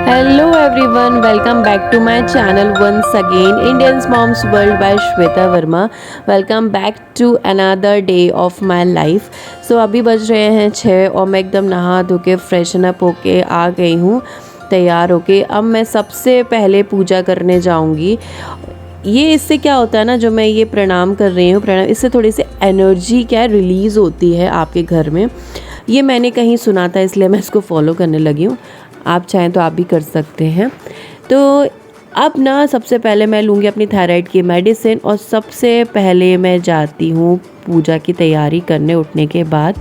Hello everyone, welcome back to my channel once again, Indian's Moms World by Shweta Verma. Welcome back to another day of my life. So अभी बज रहे हैं 6 और मैं एकदम नहा धो के फ्रेशन अप होके आ गई हूँ तैयार होके। अब मैं सबसे पहले पूजा करने जाऊँगी। ये इससे क्या होता है ना, जो मैं ये प्रणाम कर रही हूँ, प्रणाम, इससे थोड़ी सी एनर्जी क्या रिलीज़ होती है आपके घर में। ये मैंने कहीं सुना था, इसलिए मैं इसको फॉलो करने लगी हूँ। आप चाहें तो आप भी कर सकते हैं। तो अब ना सबसे पहले मैं लूँगी अपनी थायराइड की मेडिसिन और सबसे पहले मैं जाती हूँ पूजा की तैयारी करने उठने के बाद।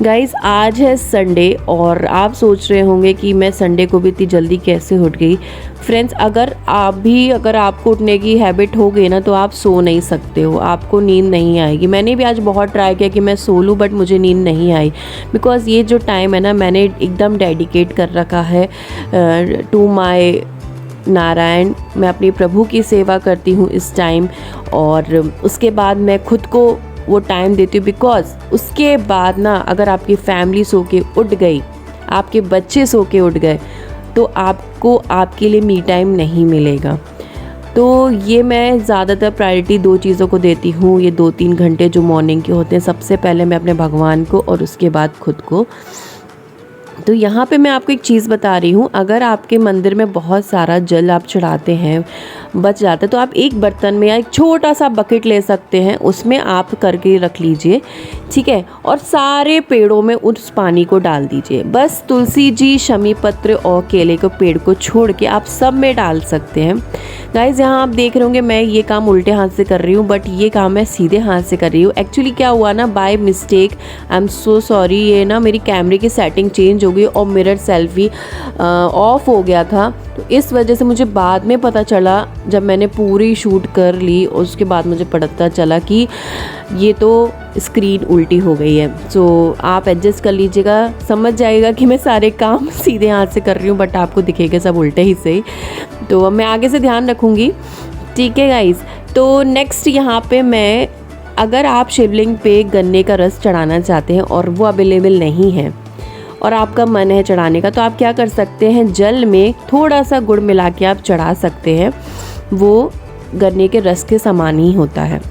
गाइज़, आज है संडे और आप सोच रहे होंगे कि मैं संडे को भी इतनी जल्दी कैसे उठ गई। फ्रेंड्स, अगर आपको उठने की हैबिट हो गई ना, तो आप सो नहीं सकते हो, आपको नींद नहीं आएगी। मैंने भी आज बहुत ट्राई किया कि मैं सो लूँ, बट मुझे नींद नहीं आई। बिकॉज़ ये जो टाइम है ना, मैंने एकदम डेडिकेट कर रखा है टू माय नारायण। मैं अपनी प्रभु की सेवा करती हूँ इस टाइम, और उसके बाद मैं खुद को वो टाइम देती हूँ। बिकॉज़ उसके बाद ना, अगर आपकी फैमिली सो के उठ गई, आपके बच्चे सो के उठ गए, तो आपको आपके लिए मी टाइम नहीं मिलेगा। तो ये मैं ज़्यादातर प्रायोरिटी 2 चीज़ों को देती हूँ। ये 2-3 घंटे जो मॉर्निंग के होते हैं, सबसे पहले मैं अपने भगवान को और उसके बाद खुद को। तो यहाँ पे मैं आपको एक चीज़ बता रही हूँ, अगर आपके मंदिर में बहुत सारा जल आप चढ़ाते हैं, बच जाता है, तो आप एक बर्तन में या एक छोटा सा बकेट ले सकते हैं, उसमें आप करके रख लीजिए, ठीक है। और सारे पेड़ों में उस पानी को डाल दीजिए। बस तुलसी जी, शमी पत्र और केले के पेड़ को छोड़ के आप सब में डाल सकते हैं। गाइज़, यहाँ आप देख रहे होंगे मैं ये काम उल्टे हाथ से कर रही हूँ, बट ये काम मैं सीधे हाथ से कर रही हूँ। एक्चुअली क्या हुआ ना, by mistake, I am so sorry, ये ना मेरी कैमरे की सेटिंग चेंज हो गई और मिरर सेल्फी ऑफ हो गया था। तो इस वजह से मुझे बाद में पता चला, जब मैंने पूरी शूट कर ली, उसके बाद मुझे पता चला कि ये तो स्क्रीन उल्टी हो गई है। सो आप एडजस्ट कर लीजिएगा, समझ जाइएगा कि मैं सारे काम सीधे हाथ से कर रही हूँ, बट आपको दिखेगा सब उल्टे ही से। तो अब मैं आगे से ध्यान रखूँगी, ठीक है गाइज़। तो नेक्स्ट यहाँ पे मैं, अगर आप शिवलिंग पे गन्ने का रस चढ़ाना चाहते हैं और वो अवेलेबल नहीं है और आपका मन है चढ़ाने का, तो आप क्या कर सकते हैं, जल में थोड़ा सा गुड़ मिला के आप चढ़ा सकते हैं। वो गन्ने के रस के समान ही होता है।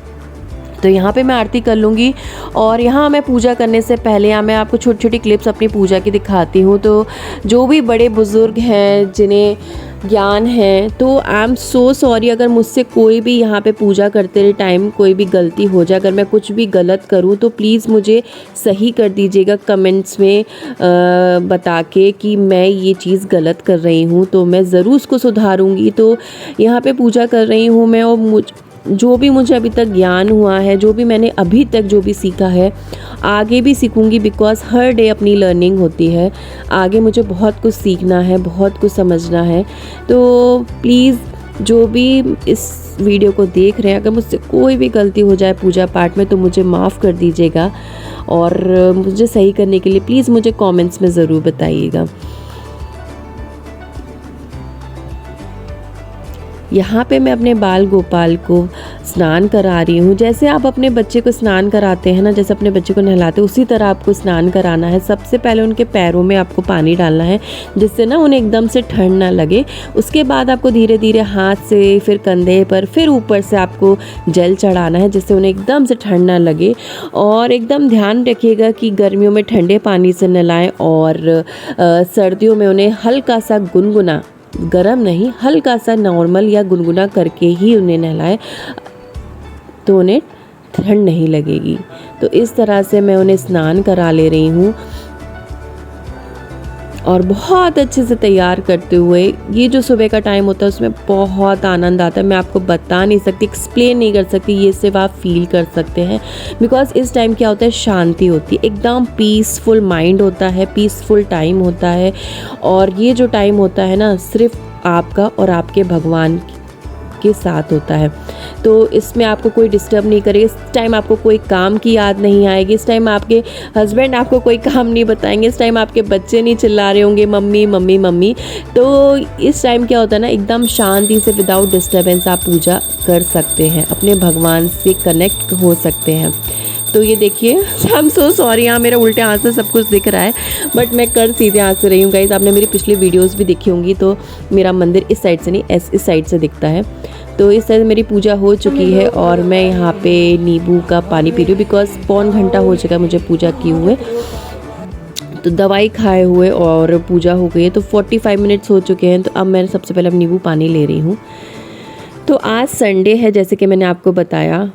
तो यहाँ पे मैं आरती कर लूँगी। और यहाँ मैं पूजा करने से पहले, यहाँ मैं आपको छोटी छोटी क्लिप्स अपनी पूजा की दिखाती हूँ। तो जो भी बड़े बुज़ुर्ग हैं, जिन्हें ज्ञान है, तो आई एम सो सॉरी अगर मुझसे कोई भी यहाँ पे पूजा करते रहे टाइम कोई भी गलती हो जाए। अगर मैं कुछ भी गलत करूँ तो प्लीज़ मुझे सही कर दीजिएगा कमेंट्स में बता के कि मैं ये चीज़ गलत कर रही हूँ, तो मैं ज़रूर उसको सुधारूँगी। तो यहाँ पे पूजा कर रही हूँ मैं, और जो भी मुझे अभी तक ज्ञान हुआ है, जो भी मैंने अभी तक जो भी सीखा है, आगे भी सीखूंगी। बिकॉज़ हर डे अपनी लर्निंग होती है। आगे मुझे बहुत कुछ सीखना है, बहुत कुछ समझना है। तो प्लीज़ जो भी इस वीडियो को देख रहे हैं, अगर मुझसे कोई भी गलती हो जाए पूजा पाठ में, तो मुझे माफ़ कर दीजिएगा। और मुझे सही करने के लिए प्लीज़ मुझे कमेंट्स में ज़रूर बताइएगा। यहाँ पे मैं अपने बाल गोपाल को स्नान करा रही हूँ। जैसे आप अपने बच्चे को स्नान कराते हैं ना, जैसे अपने बच्चे को नहलाते हैं, उसी तरह आपको स्नान कराना है। सबसे पहले उनके पैरों में आपको पानी डालना है, जिससे ना उन्हें एकदम से ठंड ना लगे। उसके बाद आपको धीरे धीरे हाथ से, फिर कंधे पर, फिर ऊपर से आपको जल चढ़ाना है, जिससे उन्हें एकदम से ठंड ना लगे। और एकदम ध्यान रखिएगा कि गर्मियों में ठंडे पानी से नहलाएं, और सर्दियों में उन्हें हल्का सा गुनगुना, गरम नहीं, हल्का सा नॉर्मल या गुनगुना करके ही उन्हें नहलाएं, तो उन्हें ठंड नहीं लगेगी। तो इस तरह से मैं उन्हें स्नान करा ले रही हूँ। और बहुत अच्छे से तैयार करते हुए, ये जो सुबह का टाइम होता है उसमें बहुत आनंद आता है। मैं आपको बता नहीं सकती, एक्सप्लेन नहीं कर सकती, ये सिर्फ आप फील कर सकते हैं। बिकॉज़ इस टाइम क्या होता है, शांति होती है, एकदम पीसफुल माइंड होता है, पीसफुल टाइम होता है। और ये जो टाइम होता है ना, सिर्फ आपका और आपके भगवान के साथ होता है। तो इसमें आपको कोई डिस्टर्ब नहीं करेगा। इस टाइम आपको कोई काम की याद नहीं आएगी। इस टाइम आपके हस्बैंड आपको कोई काम नहीं बताएंगे। इस टाइम आपके बच्चे नहीं चिल्ला रहे होंगे मम्मी मम्मी मम्मी। तो इस टाइम क्या होता है ना, एकदम शांति से विदाउट डिस्टर्बेंस आप पूजा कर सकते हैं, अपने भगवान से कनेक्ट हो सकते हैं। तो ये देखिए, आई एम सो सॉरी, यहाँ मेरे उल्टे हाथ से सब कुछ दिख रहा है, बट मैं कर सीधे हाथ से रही हूँ गाइज। आपने मेरी पिछली वीडियोस भी देखी होंगी, तो मेरा मंदिर इस साइड से नहीं इस साइड से दिखता है। तो इस साइड मेरी पूजा हो चुकी है और मैं यहाँ पे नींबू का पानी पी रही हूँ, बिकॉज पौन घंटा हो चुका है मुझे पूजा किए हुए, तो दवाई खाए हुए और पूजा हो गई है। तो 45 मिनट्स हो चुके हैं, तो अब मैं सबसे पहले नींबू पानी ले रही हूँ। तो आज संडे है, जैसे कि मैंने आपको बताया।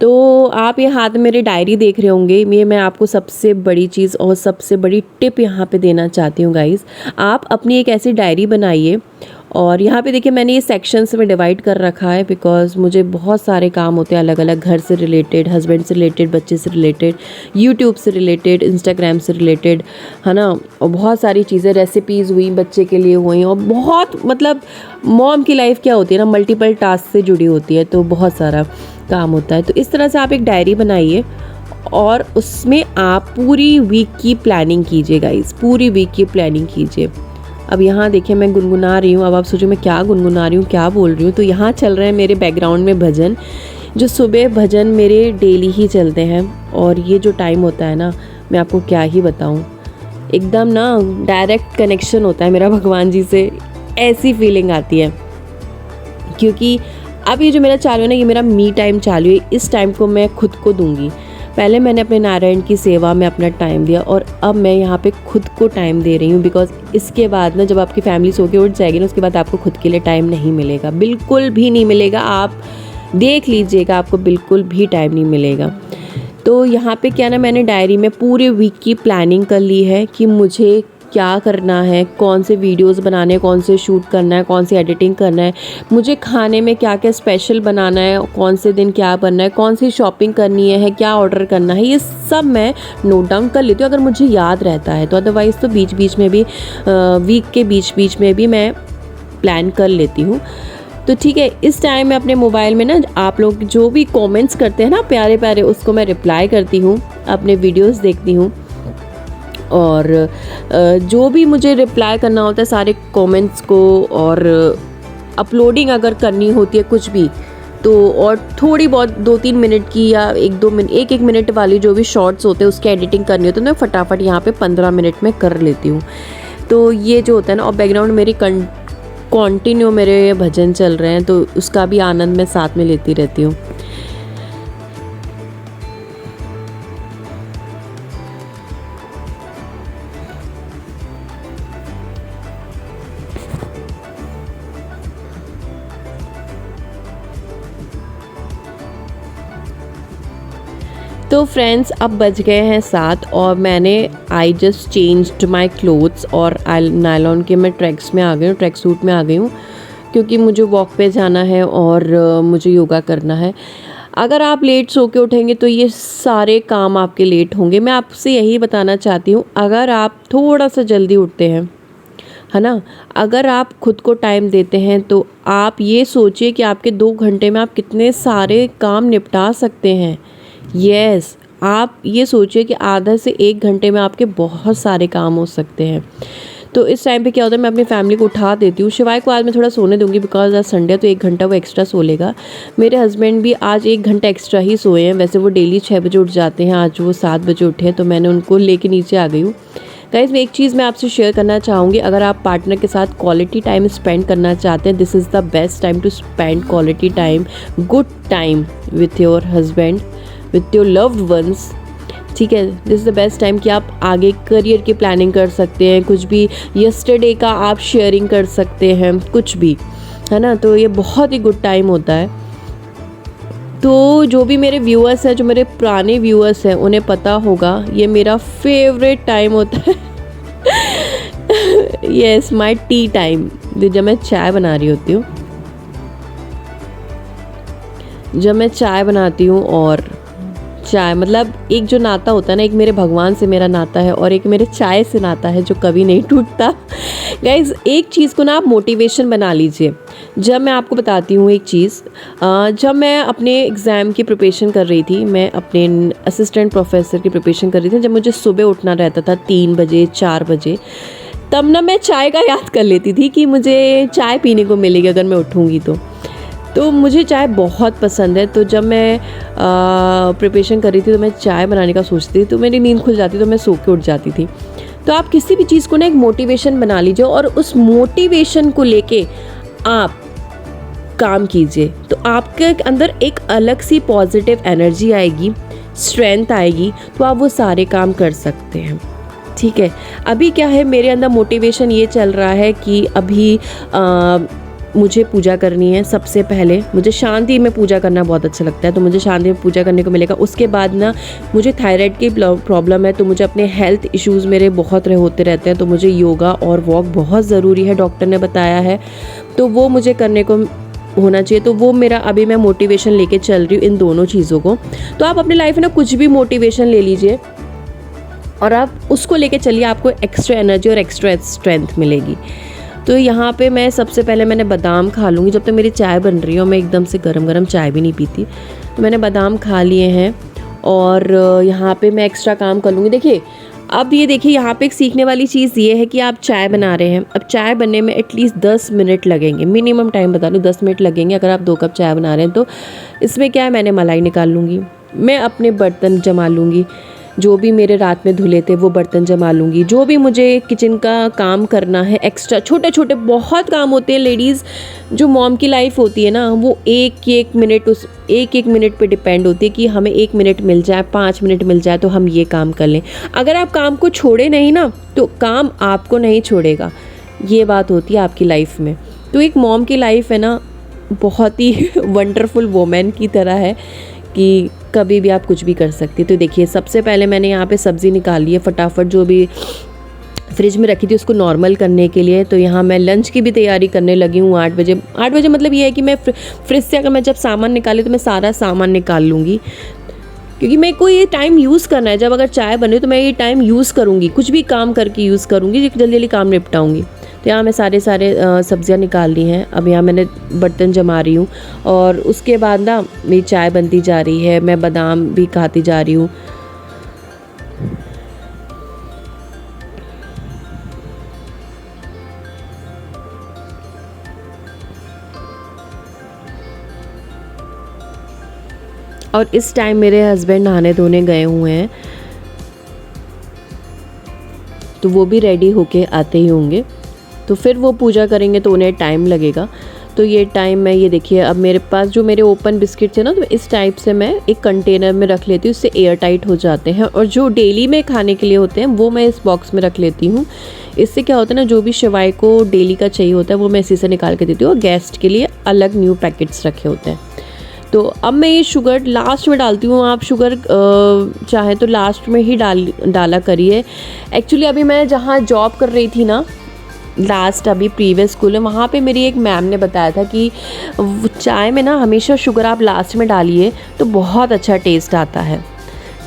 तो आप ये हाथ में मेरी डायरी देख रहे होंगे, ये मैं आपको सबसे बड़ी चीज़ और सबसे बड़ी टिप यहाँ पे देना चाहती हूँ गाइज़। आप अपनी एक ऐसी डायरी बनाइए, और यहाँ पे देखिए मैंने ये सेक्शंस में डिवाइड कर रखा है, बिकॉज़ मुझे बहुत सारे काम होते हैं अलग अलग, घर से रिलेटेड, हस्बैंड से रिलेटेड, बच्चे से रिलेटेड, यूट्यूब से रिलेटेड, इंस्टाग्राम से रिलेटेड, है ना। और बहुत सारी चीज़ें, रेसिपीज़ हुई बच्चे के लिए हुई, और बहुत मतलब मॉम की लाइफ क्या होती है ना, मल्टीपल टास्क से जुड़ी होती है, तो बहुत सारा काम होता है। तो इस तरह से आप एक डायरी बनाइए और उसमें आप पूरी वीक की प्लानिंग कीजिए गाइस, पूरी वीक की प्लानिंग कीजिए। अब यहाँ देखिए मैं गुनगुना रही हूँ, अब आप सोचो मैं क्या गुनगुना रही हूँ, क्या बोल रही हूँ। तो यहाँ चल रहे हैं मेरे बैकग्राउंड में भजन, जो सुबह भजन मेरे डेली ही चलते हैं। और ये जो टाइम होता है ना, मैं आपको क्या ही बताऊँ, एकदम ना डायरेक्ट कनेक्शन होता है मेरा भगवान जी से, ऐसी फीलिंग आती है। क्योंकि अब ये जो मेरा चालू है ना, ये मेरा मी टाइम चालू है, इस टाइम को मैं खुद को दूंगी। पहले मैंने अपने नारायण की सेवा में अपना टाइम दिया, और अब मैं यहाँ पे खुद को टाइम दे रही हूँ, बिकॉज इसके बाद ना जब आपकी फैमिली सो के उठ जाएगी ना, उसके बाद आपको खुद के लिए टाइम नहीं मिलेगा, बिल्कुल भी नहीं मिलेगा। आप देख लीजिएगा, आपको बिल्कुल भी टाइम नहीं मिलेगा। तो यहाँ पे क्या ना, मैंने डायरी में पूरे वीक की प्लानिंग कर ली है कि मुझे क्या करना है, कौन से वीडियोस बनाने हैं, कौन से शूट करना है, कौन सी एडिटिंग करना है, मुझे खाने में क्या क्या स्पेशल बनाना है, कौन से दिन क्या बनना है, कौन सी शॉपिंग करनी है, क्या ऑर्डर करना है, ये सब मैं नोट डाउन कर लेती हूँ अगर मुझे याद रहता है तो। अदरवाइज़ तो बीच बीच में भी वीक के बीच बीच में भी मैं प्लान कर लेती हूँ। तो ठीक है, इस टाइम मैं अपने मोबाइल में ना आप लोग जो भी कमेंट्स करते हैं ना प्यारे प्यारे, उसको मैं रिप्लाई करती हूँ, अपने वीडियोस देखती हूँ, और जो भी मुझे रिप्लाई करना होता है सारे कमेंट्स को, और अपलोडिंग अगर करनी होती है कुछ भी तो, और थोड़ी बहुत 2-3 मिनट की या 1-2 मिनट 1-1 मिनट वाली जो भी शॉर्ट्स होते हैं उसकी एडिटिंग करनी होती है, तो मैं फटाफट यहाँ पे 15 मिनट में कर लेती हूँ। तो ये जो होता है ना, और बैकग्राउंड मेरी कंटिन्यू मेरे भजन चल रहे हैं, तो उसका भी आनंद मैं साथ में लेती रहती हूँ। तो फ्रेंड्स अब बज गए हैं 7, और मैंने I just changed my clothes, और नायलॉन के मैं ट्रैक्स में आ गई हूँ, ट्रैक सूट में आ गई हूँ, क्योंकि मुझे वॉक पे जाना है और मुझे योगा करना है। अगर आप लेट सो के उठेंगे तो ये सारे काम आपके लेट होंगे। मैं आपसे यही बताना चाहती हूँ, अगर आप थोड़ा सा जल्दी उठते हैं, है ना, अगर आप खुद को टाइम देते हैं, तो आप ये सोचिए कि आपके 2 घंटे में आप कितने सारे काम निपटा सकते हैं। यस, आप ये सोचिए कि आधा से 1 घंटे में आपके बहुत सारे काम हो सकते हैं। तो इस टाइम पे क्या होता है, मैं अपनी फैमिली को उठा देती हूँ। शिवाय को आज मैं थोड़ा सोने दूंगी, बिकॉज आज संडे, तो 1 घंटा वो एक्स्ट्रा सो लेगा। मेरे हस्बैंड भी आज 1 घंटा एक्स्ट्रा ही सोए हैं, वैसे वो डेली 6 बजे उठ जाते हैं, आज वो 7 बजे उठे हैं, तो मैंने उनको लेके नीचे आ गई हूँ। गाइस, मैं एक चीज़ मैं आपसे शेयर करना चाहूँगी, अगर आप पार्टनर के साथ क्वालिटी टाइम स्पेंड करना चाहते हैं, this is the best time to spend quality time, good time with your husband, with your loved ones. ठीक है, this is the best time कि आप आगे करियर की प्लानिंग कर सकते हैं, कुछ भी यस्टरडे का आप शेयरिंग कर सकते हैं, कुछ भी, है ना। तो ये बहुत ही गुड टाइम होता है। तो जो भी मेरे व्यूअर्स हैं, जो मेरे पुराने व्यूअर्स हैं, उन्हें पता होगा ये मेरा फेवरेट टाइम होता है। यस, माय टी टाइम, जब मैं चाय बना रही होती हूँ, जब मैं चाय बनाती हूँ। और चाय मतलब एक जो नाता होता है ना, एक मेरे भगवान से मेरा नाता है, और एक मेरे चाय से नाता है जो कभी नहीं टूटता। गाइज, एक चीज़ को ना आप मोटिवेशन बना लीजिए। जब मैं आपको बताती हूँ एक चीज़, जब मैं अपने एग्ज़ाम की प्रिपरेशन कर रही थी, मैं अपने असिस्टेंट प्रोफेसर की प्रिपरेशन कर रही थी, जब मुझे सुबह उठना रहता था 3 बजे 4 बजे, तब ना मैं चाय का याद कर लेती थी कि मुझे चाय पीने को मिलेगी अगर मैं उठूँगी तो मुझे चाय बहुत पसंद है। तो जब मैं प्रिपरेशन कर रही थी तो मैं चाय बनाने का सोचती थी तो मेरी नींद खुल जाती, तो मैं सो के उठ जाती थी। तो आप किसी भी चीज़ को ना एक मोटिवेशन बना लीजिए और उस मोटिवेशन को लेके आप काम कीजिए, तो आपके अंदर एक अलग सी पॉजिटिव एनर्जी आएगी, स्ट्रेंथ आएगी, तो आप वो सारे काम कर सकते हैं। ठीक है, अभी क्या है, मेरे अंदर मोटिवेशन ये चल रहा है कि अभी मुझे पूजा करनी है। सबसे पहले मुझे शांति में पूजा करना बहुत अच्छा लगता है, तो मुझे शांति में पूजा करने को मिलेगा। उसके बाद ना मुझे थायराइड की प्रॉब्लम है, तो मुझे अपने हेल्थ इश्यूज़ मेरे बहुत होते रहते हैं, तो मुझे योगा और वॉक बहुत ज़रूरी है, डॉक्टर ने बताया है, तो वो मुझे करने को होना चाहिए। तो वो मेरा अभी मैं मोटिवेशन लेके चल रही हूँ इन दोनों चीज़ों को। तो आप अपनी लाइफ में ना कुछ भी मोटिवेशन ले लीजिए और आप उसको लेके चलिए, आपको एक्स्ट्रा एनर्जी और एक्स्ट्रा स्ट्रेंथ मिलेगी। तो यहाँ पे मैं सबसे पहले मैंने बादाम खा लूँगी जब तक मेरी चाय बन रही है, और मैं एकदम से गरम गरम चाय भी नहीं पीती। तो मैंने बादाम खा लिए हैं और यहाँ पे मैं एक्स्ट्रा काम कर लूँगी। देखिए, अब ये देखिए, यहाँ पे एक सीखने वाली चीज़ ये है कि आप चाय बना रहे हैं। अब चाय बनने में एटलीस्ट 10 मिनट लगेंगे, मिनिमम टाइम बता दूँ 10 मिनट लगेंगे। अगर आप 2 कप चाय बना रहे हैं तो इसमें क्या है, मैंने मलाई निकाल लूँगी, मैं अपने बर्तन जमा लूँगी, जो भी मेरे रात में धुले थे वो बर्तन जमा लूँगी, जो भी मुझे किचन का काम करना है एक्स्ट्रा, छोटे छोटे बहुत काम होते हैं। लेडीज़ जो मॉम की लाइफ होती है ना, वो एक एक मिनट पे डिपेंड होती है कि हमें 1 मिनट मिल जाए, 5 मिनट मिल जाए तो हम ये काम कर लें। अगर आप काम को छोड़े नहीं ना, तो काम आपको नहीं छोड़ेगा, ये बात होती है आपकी लाइफ में। तो एक मॉम की लाइफ है ना, बहुत ही वंडरफुल वोमेन की तरह है कि कभी भी आप कुछ भी कर सकती। तो देखिए, सबसे पहले मैंने यहाँ पे सब्ज़ी निकाल ली है फटाफट, जो भी फ्रिज में रखी थी उसको नॉर्मल करने के लिए। तो यहाँ मैं लंच की भी तैयारी करने लगी हूँ 8 बजे। 8 बजे मतलब ये है कि मैं फ्रिज से अगर मैं जब सामान निकाले तो मैं सारा सामान निकाल लूँगी, क्योंकि मेरे को ये टाइम यूज़ करना है। जब अगर चाय बने तो मैं ये टाइम यूज़ करूँगी, कुछ भी काम करके यूज़ करूँगी, जल्दी जल्दी काम निपटाऊँगी। तो यहाँ मैं सारे सब्जियाँ निकाल ली हैं। अब यहाँ मैंने बर्तन जमा रही हूँ और उसके बाद ना मेरी चाय बनती जा रही है, मैं बादाम भी खाती जा रही हूँ। और इस टाइम मेरे हस्बैंड नहाने धोने गए हुए हैं, तो वो भी रेडी होके आते ही होंगे, तो फिर वो पूजा करेंगे तो उन्हें टाइम लगेगा। तो ये टाइम मैं, ये देखिए, अब मेरे पास जो मेरे ओपन बिस्किट्स है ना, तो इस टाइप से मैं एक कंटेनर में रख लेती हूँ, उससे एयर टाइट हो जाते हैं। और जो डेली में खाने के लिए होते हैं वो मैं इस बॉक्स में रख लेती हूँ। इससे क्या होता है ना, जो भी शिवाय को डेली का चाहिए होता है वो मैं इसी से निकाल के देती हूँ, और गेस्ट के लिए अलग न्यू पैकेट्स रखे होते हैं। तो अब मैं ये शुगर लास्ट में डालती हूँ। आप शुगर चाहे तो लास्ट में ही डाला करिए। एक्चुअली अभी मैं जहाँ जॉब कर रही थी ना, लास्ट अभी प्रीवियस स्कूल में, वहाँ पे मेरी एक मैम ने बताया था कि चाय में ना हमेशा शुगर आप लास्ट में डालिए तो बहुत अच्छा टेस्ट आता है।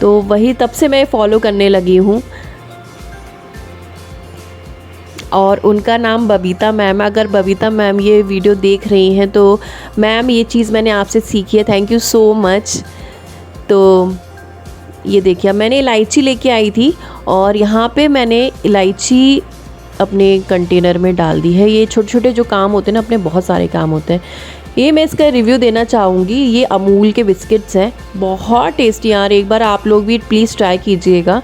तो वही तब से मैं फॉलो करने लगी हूँ। और उनका नाम बबीता मैम है। अगर बबीता मैम ये वीडियो देख रही हैं तो मैम, ये चीज़ मैंने आपसे सीखी है, थैंक यू सो मच। तो ये देखिए, मैंने इलायची लेके आई थी और यहाँ पे मैंने इलायची अपने कंटेनर में डाल दी है। ये छोटे छोटे जो काम होते हैं ना, अपने बहुत सारे काम होते हैं। ये मैं इसका रिव्यू देना चाहूँगी। ये अमूल के बिस्किट्स हैं, बहुत टेस्टी यार, एक बार आप लोग भी प्लीज़ ट्राई कीजिएगा।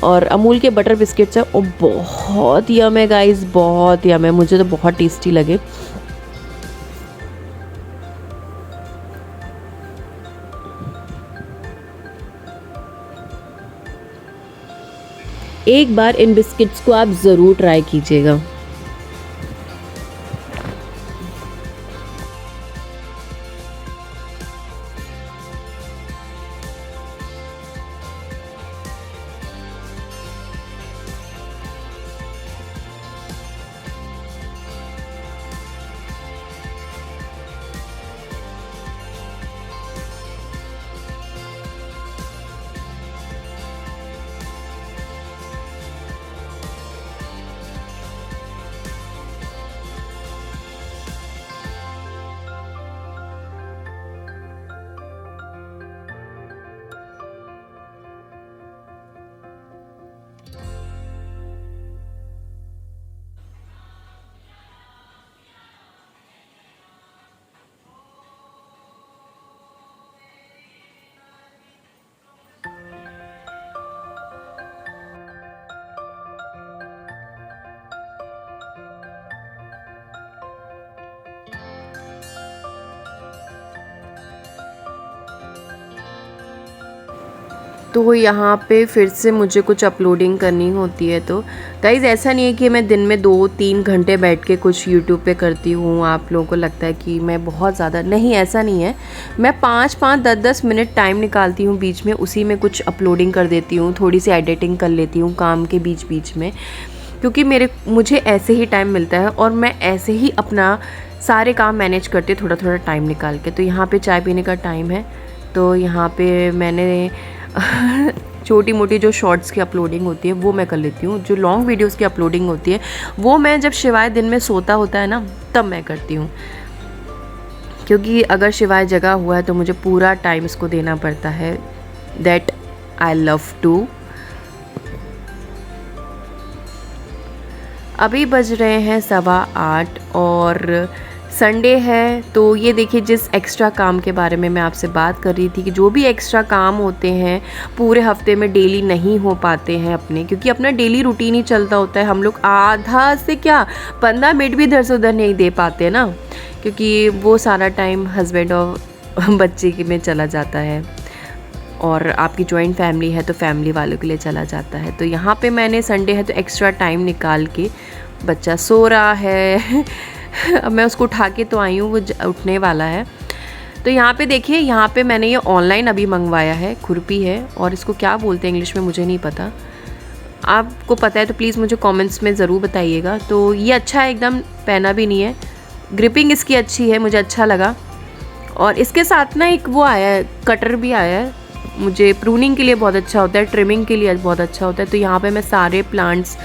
और अमूल के बटर बिस्किट्स हैं, और बहुत यम है गाइस, बहुत यम है, मुझे तो बहुत टेस्टी लगे। एक बार इन बिस्किट्स को आप ज़रूर ट्राई कीजिएगा। तो यहाँ पे फिर से मुझे कुछ अपलोडिंग करनी होती है। तो गाइज़ ऐसा नहीं है कि मैं दिन में 2-3 घंटे बैठ के कुछ यूट्यूब पे करती हूँ। आप लोगों को लगता है कि मैं बहुत ज़्यादा, नहीं ऐसा नहीं है। मैं 5-5 10-10 मिनट टाइम निकालती हूँ बीच में, उसी में कुछ अपलोडिंग कर देती हूँ, थोड़ी सी एडिटिंग कर लेती हूँ काम के बीच बीच में, क्योंकि मुझे ऐसे ही टाइम मिलता है और मैं ऐसे ही अपना सारे काम मैनेज करती हूँ थोड़ा थोड़ा टाइम निकाल के। तो यहाँ पे चाय पीने का टाइम है, तो यहाँ पे मैंने छोटी मोटी जो शॉर्ट्स की अपलोडिंग होती है वो मैं कर लेती हूँ। जो लॉन्ग वीडियोस की अपलोडिंग होती है वो मैं जब शिवाय दिन में सोता होता है ना तब मैं करती हूँ, क्योंकि अगर शिवाय जगा हुआ है तो मुझे पूरा टाइम इसको देना पड़ता है। That I love to. अभी बज रहे हैं 8:15 और संडे है। तो ये देखिए, जिस एक्स्ट्रा काम के बारे में मैं आपसे बात कर रही थी कि जो भी एक्स्ट्रा काम होते हैं पूरे हफ्ते में डेली नहीं हो पाते हैं अपने, क्योंकि अपना डेली रूटीन ही चलता होता है। हम लोग आधा से क्या 15 मिनट भी इधर से उधर नहीं दे पाते ना, क्योंकि वो सारा टाइम हस्बैंड और बच्चे में चला जाता है, और आपकी जॉइंट फैमिली है तो फैमिली वालों के लिए चला जाता है। तो यहाँ पे मैंने संडे है तो एक्स्ट्रा टाइम निकाल के, बच्चा सो रहा है अब मैं उसको उठा के तो आई हूँ, वो उठने वाला है। तो यहाँ पे देखिए, यहाँ पे मैंने ये ऑनलाइन अभी मंगवाया है, खुरपी है, और इसको क्या बोलते हैं इंग्लिश में मुझे नहीं पता। आपको पता है तो प्लीज़ मुझे कमेंट्स में ज़रूर बताइएगा। तो ये अच्छा है, एकदम पहना भी नहीं है, ग्रिपिंग इसकी अच्छी है, मुझे अच्छा लगा। और इसके साथ ना एक वो आया है, कटर भी आया है, मुझे प्रूनिंग के लिए बहुत अच्छा होता है, ट्रिमिंग के लिए बहुत अच्छा होता है। तो यहाँ पे मैं सारे प्लांट्स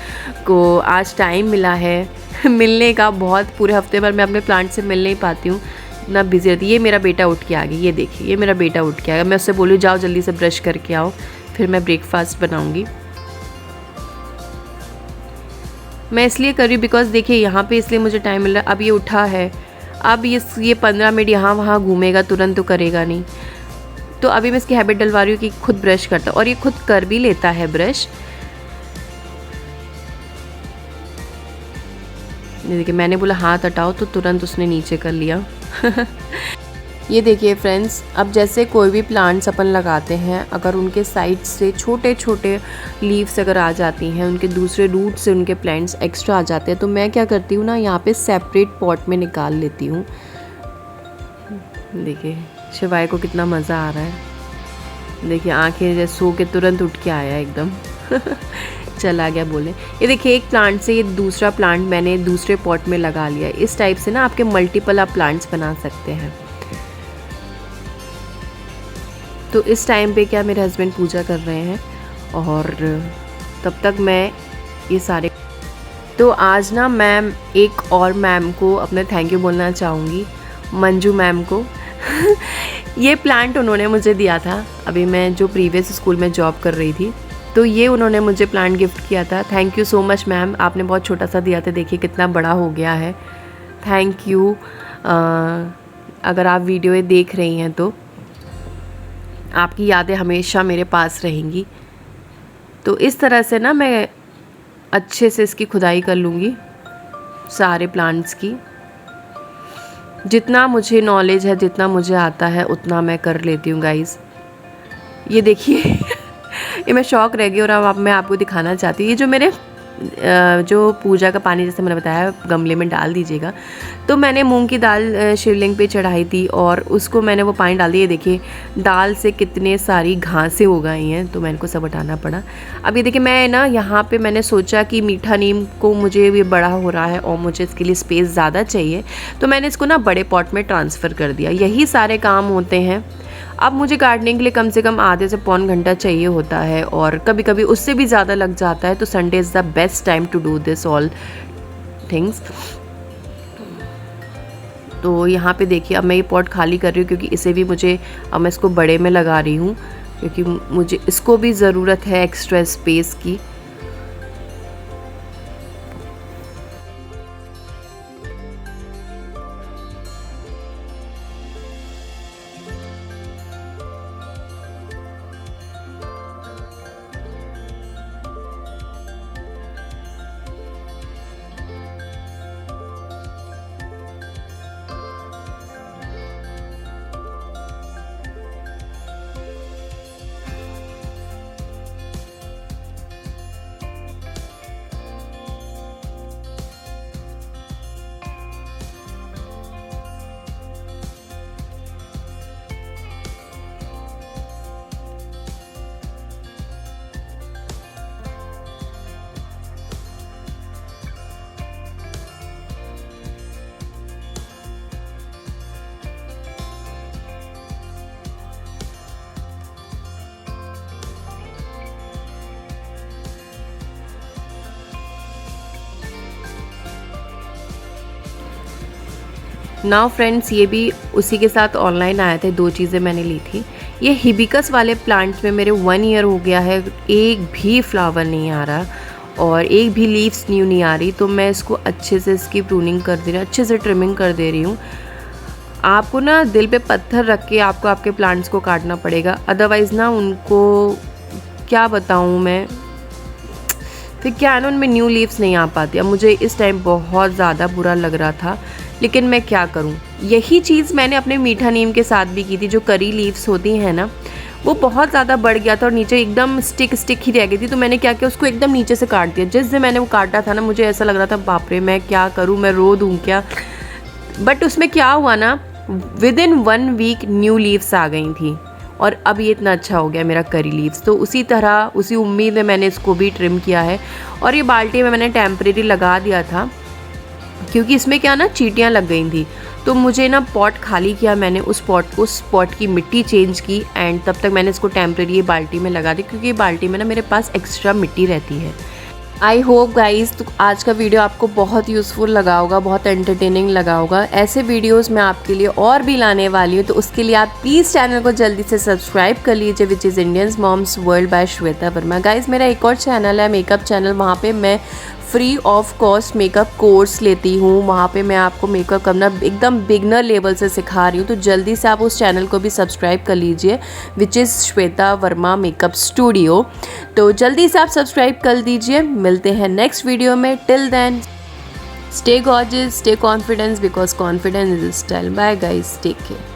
को आज टाइम मिला है मिलने का, बहुत पूरे हफ्ते भर मैं अपने प्लांट से मिल नहीं पाती हूँ, इतना बिजी रहती है। ये मेरा बेटा उठ के आ गया, ये देखिए ये मेरा बेटा उठ के आ गया। मैं उससे बोलूँ जाओ जल्दी से ब्रश करके आओ, फिर मैं ब्रेकफास्ट बनाऊँगी। मैं इसलिए कर रही हूँ बिकॉज देखिए यहाँ पे इसलिए मुझे टाइम मिल रहा है। अब ये उठा है, अब ये 15 मिनट यहाँ वहाँ घूमेगा, तुरंत तो करेगा नहीं। तो अभी मैं इसकी हैबिट डलवा रही हूँ कि खुद ब्रश करता, और ये खुद कर भी लेता है ब्रश। देखिए मैंने बोला हाथ हटाओ तो तुरंत उसने नीचे कर लिया ये देखिए फ्रेंड्स, अब जैसे कोई भी प्लांट्स अपन लगाते हैं, अगर उनके साइड से छोटे छोटे लीव्स अगर आ जाती हैं, उनके दूसरे रूट से उनके प्लांट्स एक्स्ट्रा आ जाते हैं, तो मैं क्या करती हूँ ना, यहाँ पे सेपरेट पॉट में निकाल लेती हूँ। देखिए शिवाय को कितना मज़ा आ रहा है, देखिए आंखें जैसे सो के तुरंत उठ के आया एकदम चला गया बोले। ये देखिए एक प्लांट से ये दूसरा प्लांट मैंने दूसरे पॉट में लगा लिया। इस टाइप से ना आपके मल्टीपल आप प्लांट्स बना सकते हैं। तो इस टाइम पे क्या मेरे हस्बैंड पूजा कर रहे हैं, और तब तक मैं ये सारे, तो आज ना मैम एक और मैम को अपना थैंक यू बोलना चाहूँगी, मंजू मैम को ये प्लांट उन्होंने मुझे दिया था अभी मैं जो प्रीवियस स्कूल में जॉब कर रही थी, तो ये उन्होंने मुझे प्लांट गिफ्ट किया था। Thank you so much ma'am, आपने बहुत छोटा सा दिया था, देखिए कितना बड़ा हो गया है। Thank you. अगर आप वीडियो देख रही हैं तो आपकी यादें हमेशा मेरे पास रहेंगी। तो इस तरह से ना मैं अच्छे से इसकी खुदाई कर लूँगी सारे प्लांट्स की। जितना मुझे नॉलेज है, जितना मुझे आता है उतना मैं कर लेती हूँ गाइज़। ये देखिए ये मैं शौक रह गई, और अब मैं आपको दिखाना चाहती हूँ। ये जो मेरे जो पूजा का पानी जैसे मैंने बताया गमले में डाल दीजिएगा, तो मैंने मूंग की दाल शिवलिंग पे चढ़ाई थी और उसको मैंने वो पानी डाल दिया। देखिए दाल से कितने सारी घासें हो गई हैं, तो मैंने को सब हटाना पड़ा। अब ये देखिए मैं ना यहाँ पे मैंने सोचा कि मीठा नीम को मुझे ये बड़ा हो रहा है और मुझे इसके लिए स्पेस ज़्यादा चाहिए, तो मैंने इसको ना बड़े पॉट में ट्रांसफ़र कर दिया। यही सारे काम होते हैं। अब मुझे गार्डनिंग के लिए कम से कम आधे से पौन घंटा चाहिए होता है, और कभी कभी उससे भी ज़्यादा लग जाता है। तो Sunday is the best time to do this all things. तो यहाँ पे देखिए अब मैं ये पॉट खाली कर रही हूँ, क्योंकि इसे भी मुझे, अब मैं इसको बड़े में लगा रही हूँ, क्योंकि मुझे इसको भी ज़रूरत है एक्स्ट्रा स्पेस की। नाउ फ्रेंड्स, ये भी उसी के साथ ऑनलाइन आए थे, 2 चीज़ें मैंने ली थी। ये हिबिस्कस वाले प्लांट में मेरे 1 ईयर हो गया है, एक भी फ्लावर नहीं आ रहा और एक भी लीव्स न्यू नहीं आ रही, तो मैं इसको अच्छे से इसकी प्रूनिंग कर दे रही हूँ, अच्छे से ट्रिमिंग कर दे रही हूँ। आपको ना दिल पे पत्थर रख के आपको आपके प्लांट्स को काटना पड़ेगा, अदरवाइज़ ना उनको क्या बताऊँ मैं, फिर क्या है ना, उनमें न्यू लीव्स नहीं आ पाती। अब मुझे इस टाइम बहुत ज़्यादा बुरा लग रहा था, लेकिन मैं क्या करूं। यही चीज़ मैंने अपने मीठा नीम के साथ भी की थी। जो करी लीव्स होती हैं ना, वो बहुत ज़्यादा बढ़ गया था और नीचे एकदम स्टिक ही रह गई थी। तो मैंने क्या किया, उसको एकदम नीचे से काट दिया। जिस दिन मैंने वो काटा था ना, मुझे ऐसा लग रहा था बाप रे मैं क्या करूँ, मैं रो दूँ क्या। बट उसमें क्या हुआ ना, within 1 week new leaves आ गई थी और अब ये इतना अच्छा हो गया मेरा करी लीव्स। तो उसी तरह उसी उम्मीद में मैंने इसको भी ट्रिम किया है। और ये बाल्टी में मैंने टेम्परेरी लगा दिया था, क्योंकि इसमें क्या ना चींटियाँ लग गई थी। तो मुझे ना पॉट खाली किया मैंने, उस पॉट की मिट्टी चेंज की एंड तब तक मैंने इसको टेम्परेरी ये बाल्टी में लगा दी, क्योंकि ये बाल्टी में ना मेरे पास एक्स्ट्रा मिट्टी रहती है। आई होप गाइज़ तो आज का वीडियो आपको बहुत यूज़फुल लगा होगा, बहुत एंटरटेनिंग लगा होगा। ऐसे वीडियोस मैं आपके लिए और भी लाने वाली हूँ, तो उसके लिए आप प्लीज़ चैनल को जल्दी से सब्सक्राइब कर लीजिए, which is Indians moms world by Shweta Verma. Guys मेरा एक और चैनल है, मेकअप चैनल, वहाँ पे मैं free of cost makeup course लेती हूँ। वहाँ पे मैं आपको मेकअप करना एकदम बिगनर लेवल से सिखा रही हूँ, तो जल्दी से आप उस चैनल को भी सब्सक्राइब कर लीजिए, which is Shweta Verma makeup studio. तो जल्दी से आप सब्सक्राइब कर दीजिए। मिलते हैं नेक्स्ट वीडियो में। Till then stay gorgeous, stay confidence, because confidence is style. Bye guys, take care.